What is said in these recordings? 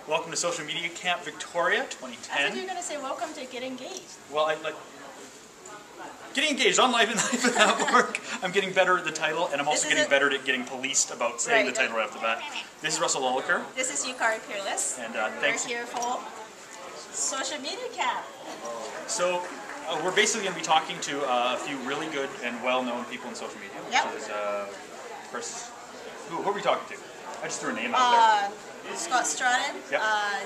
Welcome to Social Media Camp Victoria I thought 2010. you were going to say welcome to Get Engaged. Well, getting engaged on Live and Life at Work. I'm getting better at the title, and I'm also getting better at getting policed about saying the title right off the bat. This is Russell Lolliker. This is Yukari Peerless. And thanks. We're here for Social Media Camp. So we're basically going to be talking to a few really good and well-known people in social media. Yep. Which is, first, who are we talking to? I just threw a name out there. Scott Stratton, Yep.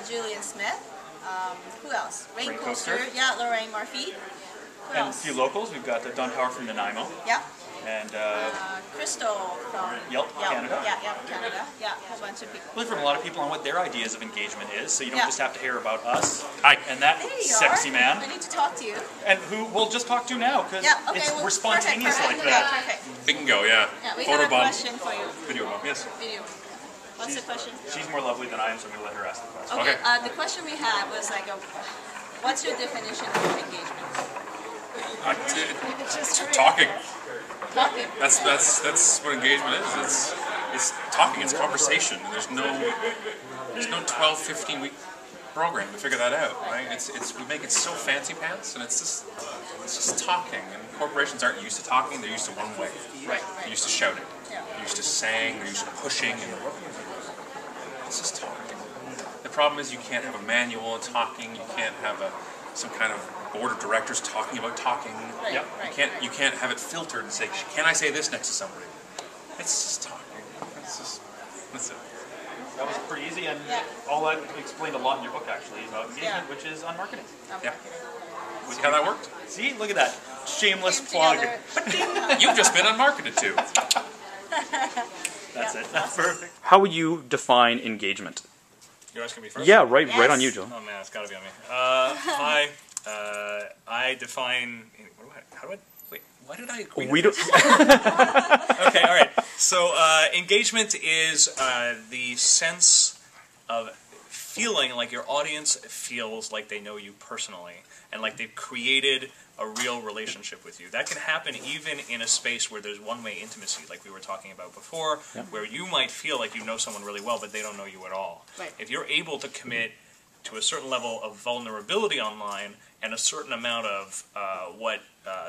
Julian Smith, who else? Rain Coaster, Coaster. yeah, Lorraine Murphy. Who And else? a few locals. We've got Don Power from Nanaimo. Yeah. And Crystal from Yelp, Canada. Yeah, Canada. Yeah, a whole bunch of people. We've heard from a lot of people on what their ideas of engagement is, so you don't Yeah. just have to hear about us. Hi. And that There you sexy are. man. I need to talk to you. And who we'll just talk to now, because Yeah, okay, well, we're spontaneous perfect. like that. Yeah, perfect. We can go, yeah. Yeah, we Photo have a bomb. question for you. Video bomb, yes. Video. What's the question? She's more lovely than I am, so I'm going to let her ask the question. Okay, Okay. the question we had was like, what's your definition of engagement? Talking. Talking. That's what engagement is. It's talking. It's conversation. There's no 12, 15-week program to figure that out, right? We make it so fancy pants, and it's just talking. And corporations aren't used to talking. They're used to one way. Right. They're used to shouting. Yeah. They're used to saying. They're used to pushing. And it's just talking. The problem is you can't have a manual on talking. You can't have some kind of board of directors talking about talking. Right, Yep. right. You can't have it filtered and say, can I say this next to somebody? It's just talking. That's it. That was pretty easy, and Yeah. all that explained a lot in your book, actually, about engagement, Yeah. which is on marketing. Yeah. See how that worked? See? Look at that. Shameless Came plug. together. You've just been unmarketed to. That's it. That's perfect. How would you define engagement? You're asking me first? Yeah, right on you, Yes. Joe. Oh man, it's got to be on me. Hi. I define. Wait, why did I agree? We don't. Okay, all right. So engagement is the sense of feeling like your audience feels like they know you personally and like they've created a real relationship with you. That can happen even in a space where there's one-way intimacy, like we were talking about before, where you might feel like you know someone really well, but they don't know you at all. Right. If you're able to commit to a certain level of vulnerability online and a certain amount of what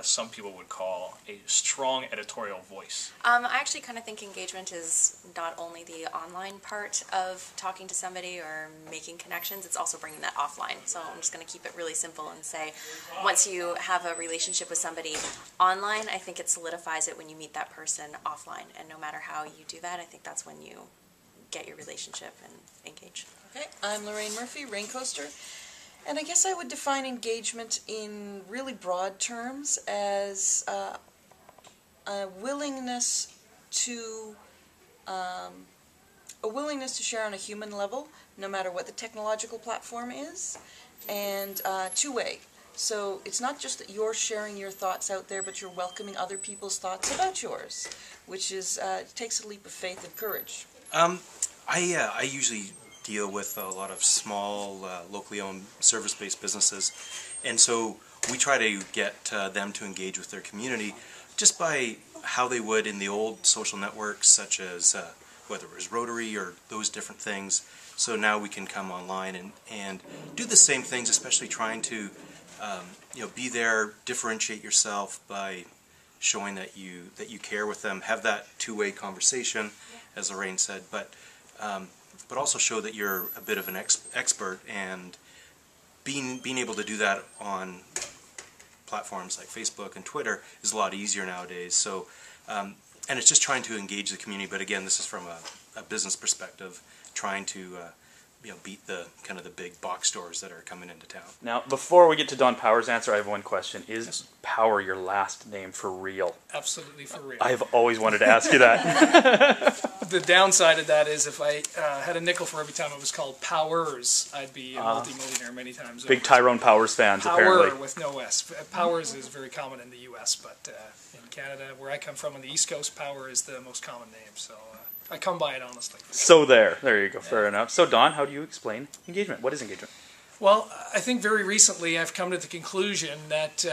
some people would call a strong editorial voice. I actually kind of think engagement is not only the online part of talking to somebody or making connections, it's also bringing that offline. So I'm just going to keep it really simple and say once you have a relationship with somebody online, I think it solidifies it when you meet that person offline. And no matter how you do that, I think that's when you get your relationship and engage. Okay, I'm Lorraine Murphy, Rain Coaster, and I guess I would define engagement in really broad terms as a willingness to share on a human level, no matter what the technological platform is, and two-way. So it's not just that you're sharing your thoughts out there, but you're welcoming other people's thoughts about yours, which is it takes a leap of faith and courage. I usually deal with a lot of small, locally owned, service-based businesses, and so we try to get them to engage with their community just by how they would in the old social networks, such as whether it was Rotary or those different things. So now we can come online and do the same things, especially trying to be there, differentiate yourself by showing that you care with them, have that two-way conversation, as Lorraine said, but also show that you're a bit of an expert, and being able to do that on platforms like Facebook and Twitter is a lot easier nowadays. So, and it's just trying to engage the community. But again, this is from a business perspective, trying to beat the kind of the big box stores that are coming into town. Now, before we get to Don Power's answer, I have one question. Is Power your last name for real? Absolutely for real. I've always wanted to ask you that. The downside of that is if I had a nickel for every time it was called Powers, I'd be a multi-millionaire many times Big over. Tyrone Powers fans, Power apparently. with no S. Powers is very common in the U.S., but in Canada, where I come from on the East Coast, Power is the most common name, so I come by it honestly. So there you go, fair enough. So Don, how do you explain engagement? What is engagement? Well, I think very recently I've come to the conclusion that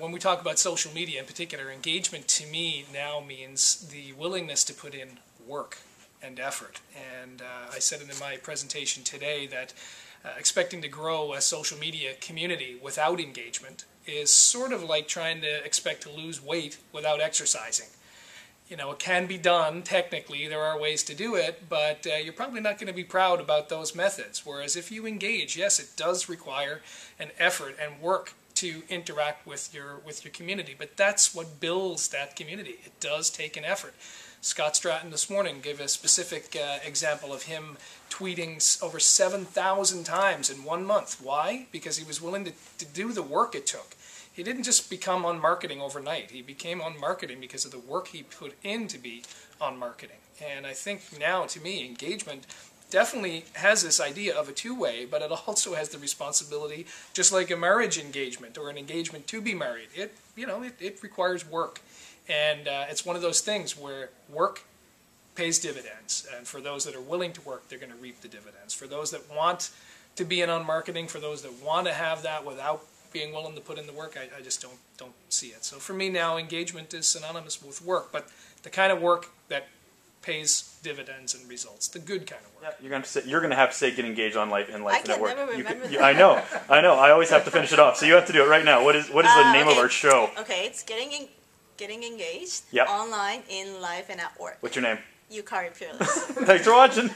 when we talk about social media in particular, engagement to me now means the willingness to put in work and effort. And I said it in my presentation today that expecting to grow a social media community without engagement is sort of like trying to expect to lose weight without exercising. You know, it can be done technically, there are ways to do it, but you're probably not going to be proud about those methods. Whereas if you engage, yes, it does require an effort and work to interact with your community, but that's what builds that community. It does take an effort. Scott Stratton this morning gave a specific example of him tweeting over 7,000 times in 1 month. Why? Because he was willing to do the work it took. He didn't just become on marketing overnight. He became on marketing because of the work he put in to be on marketing. And I think now, to me, engagement definitely has this idea of a two-way, but it also has the responsibility, just like a marriage engagement or an engagement to be married. It requires work. And it's one of those things where work pays dividends. And for those that are willing to work, they're going to reap the dividends. For those that want to be in on marketing, for those that want to have that without being willing to put in the work, I just don't see it. So for me now, engagement is synonymous with work, but the kind of work that pays dividends and results, the good kind of work. Yeah, you're going to have to say "get engaged on Life in Life I can Network." never remember that. I know. I always have to finish it off, so you have to do it right now. What is the name of our show? Okay, it's getting engaged Yep. online, in life, and at work. What's your name? Yukari Peerless. Thanks for watching.